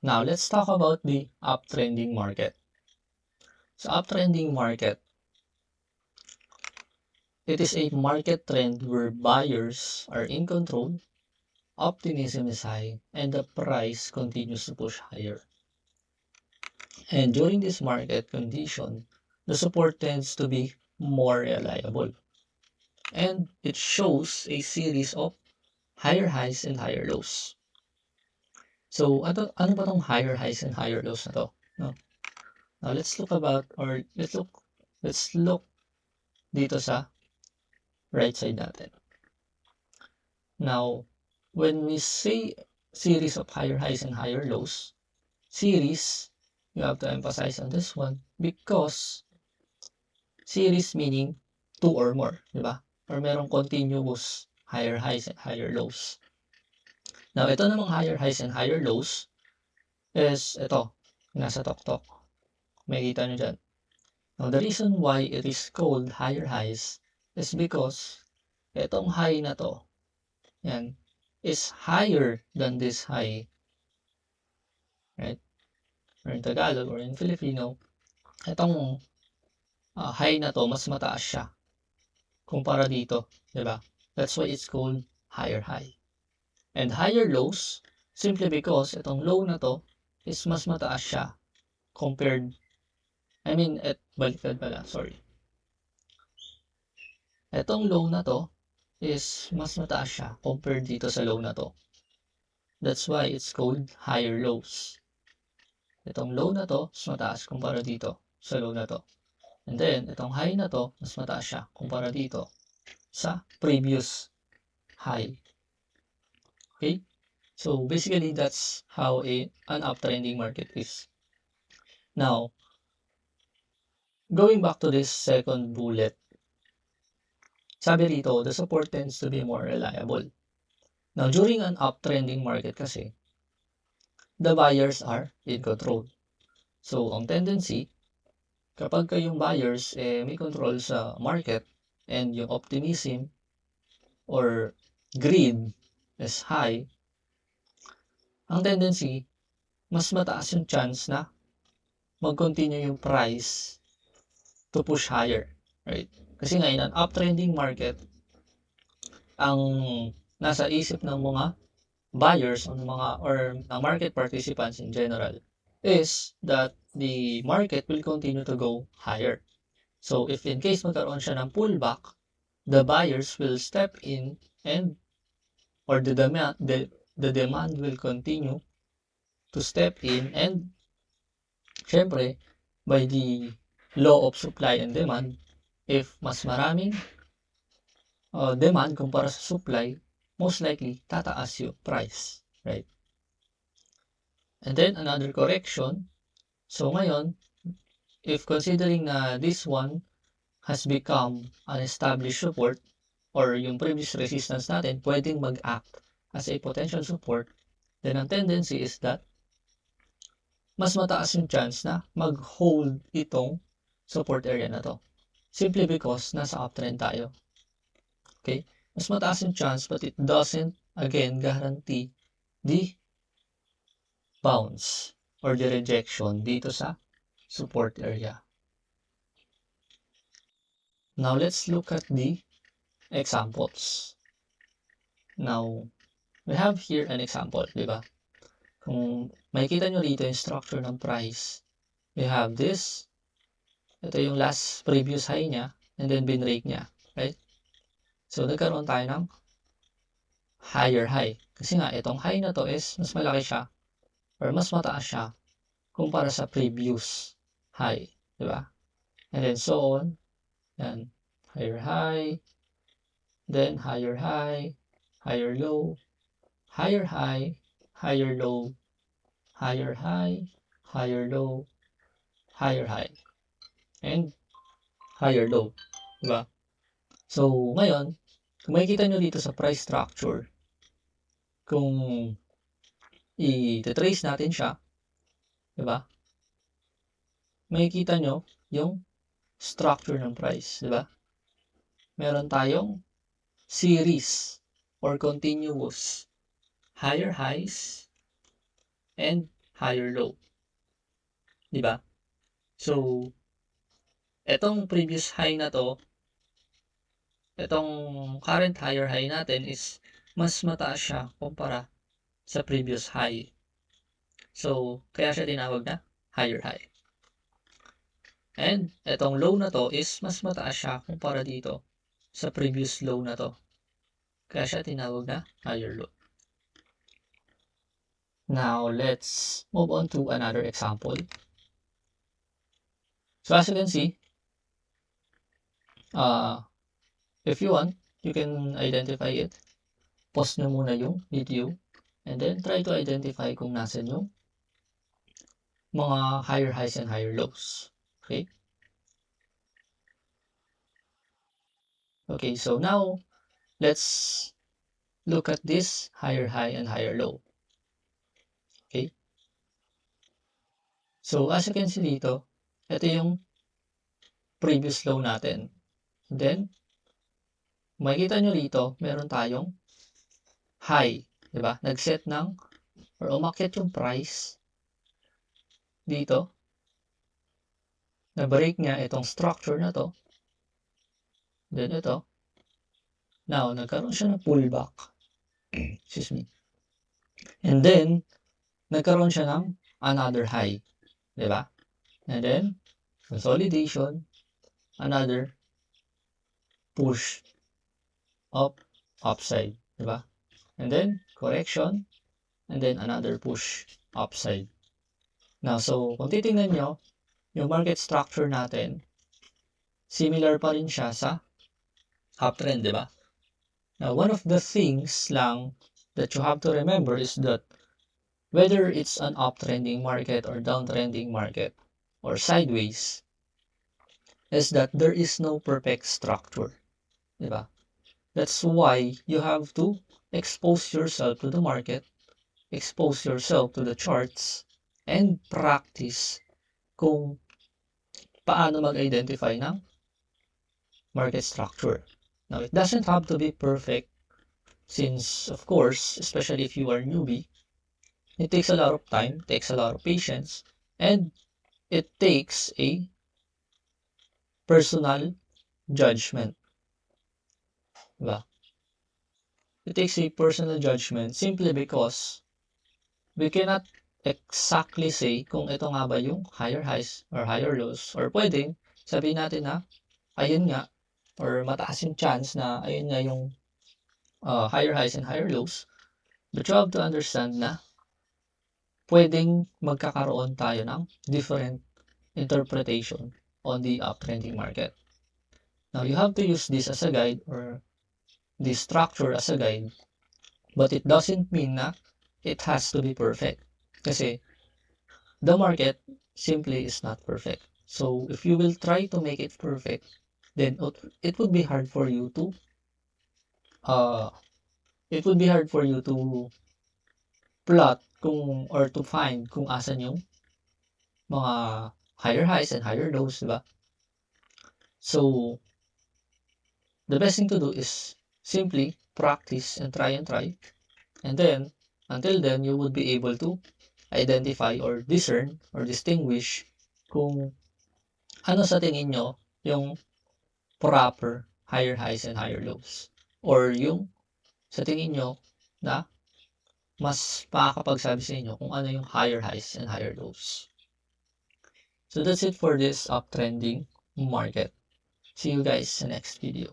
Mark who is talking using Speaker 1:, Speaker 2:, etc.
Speaker 1: Now, let's talk about the uptrending market. So, uptrending market, it is a market trend where buyers are in control, optimism is high, and the price continues to push higher. And during this market condition, the support tends to be more reliable. And it shows a series of higher highs and higher lows. So, ano ba tong higher highs and higher lows na to? No? Now, let's look dito sa right side natin. Now, when we say series of higher highs and higher lows, series, you have to emphasize on this one because series meaning two or more, di ba? Or merong continuous higher highs and higher lows. Now, ito namang higher highs and higher lows is ito, nasa tuktok. Makikita nyo dyan. Now, the reason why it is called higher highs is because itong high na to, yan, is higher than this high, right? Or in Tagalog or in Filipino, itong high na to, mas mataas siya kumpara dito, di ba? That's why it's called higher high. And higher lows, simply because itong low na to is mas mataas siya compared, baliktad pala, sorry. Itong low na to is mas mataas siya compared dito sa low na to. That's why it's called higher lows. Itong low na to, mas mataas kumpara dito sa low na to. And then, itong high na to, mas mataas siya kumpara dito sa previous high. Okay? So, basically, that's how an uptrending market is. Now, going back to this second bullet, sabi rito, the support tends to be more reliable. Now, during an uptrending market kasi, the buyers are in control. So, ang tendency, kapag kayong buyers may control sa market and yung optimism or greed is high, ang tendency, mas mataas yung chance na mag-continue yung price to push higher, right? Kasi nga in an uptrending market, ang nasa isip ng mga buyers or ng market participants in general is that the market will continue to go higher. So if in case magkaroon siya ng pullback, the buyers will step in and or the demand will continue to step in and syempre by the law of supply and demand, if mas maraming demand kumpara sa supply, most likely tataas yung price, right? And then another correction. So ngayon, if considering na this one has become an established support or yung previous resistance natin pwedeng mag-act as a potential support, then ang tendency is that mas mataas yung chance na mag-hold itong support area na to. Simply because nasa uptrend tayo. Okay? Mas mataas yung chance but it doesn't, again, guarantee the bounce or the rejection dito sa support area. Now, let's look at the examples. Now, we have here an example, di ba? Kung makikita nyo rito yung structure ng price, we have this. Ito yung last previous high niya and then binrake niya, right? So, nagkaroon tayo ng higher high. Kasi nga, itong high na to is mas malaki siya or mas mataas siya kumpara sa previous high, di ba? And then so on. Yan. Higher high, then higher high, higher low, higher high, higher low, higher high, higher low, higher high, and higher low. Diba? So, ngayon, kung makikita nyo dito sa price structure, kung i-trace natin siya, diba? Makikita nyo yung structure ng price, diba? Meron tayong series or continuous higher highs and higher low. Diba? So, etong previous high na to, etong current higher high natin is mas mataas siya kumpara sa previous high. So, kaya siya tinawag na higher high. And etong low na to is mas mataas siya kumpara dito sa previous low na to. Kaya siya tinawag na higher low. Now, let's move on to another example. So, as you can see, if you want, you can identify it. Pause nyo muna yung video and then try to identify kung nasan yung mga higher highs and higher lows. Okay? Okay, so now, let's look at this higher high and higher low. Okay? So, as you can see dito, ito yung previous low natin. Then, makikita nyo rito, meron tayong high. Diba? Nag-set ng, or umakyat yung price dito. Na-break niya itong structure na to. Then ito. Now, nagkaroon siya ng pullback. Excuse me. And then, nagkaroon siya ng another high. Diba? And then, consolidation, another push up, upside. Diba? And then, correction, and then another push upside. Now, so, kung titingnan nyo, yung market structure natin, similar pa rin siya sa uptrend, di ba? Now, one of the things lang that you have to remember is that whether it's an uptrending market or downtrending market or sideways, is that there is no perfect structure, di ba? That's why you have to expose yourself to the market, expose yourself to the charts, and practice kung paano mag-identify ng market structure. Now, it doesn't have to be perfect since, of course, especially if you are newbie, it takes a lot of time, takes a lot of patience, and it takes a personal judgment. Diba? It takes a personal judgment simply because we cannot exactly say kung ito nga ba yung higher highs or higher lows, or pwedeng sabihin natin na ayun nga, or mataas yung chance na ayun nga yung higher highs and higher lows. But you have to understand na pwedeng magkakaroon tayo ng different interpretation on the uptrending market. Now, you have to use this as a guide, or this structure as a guide, but it doesn't mean na it has to be perfect. Kasi the market simply is not perfect. So, if you will try to make it perfect, then it would be hard for you to plot kung, or to find kung asan yung mga higher highs and higher lows, diba? So, the best thing to do is simply practice and try. And then, until then, you would be able to identify or discern or distinguish kung ano sa tingin nyo yung proper higher highs and higher lows. Or yung sa tingin nyo na mas makakapagsabi sa inyo kung ano yung higher highs and higher lows. So that's it for this uptrending market. See you guys sa next video.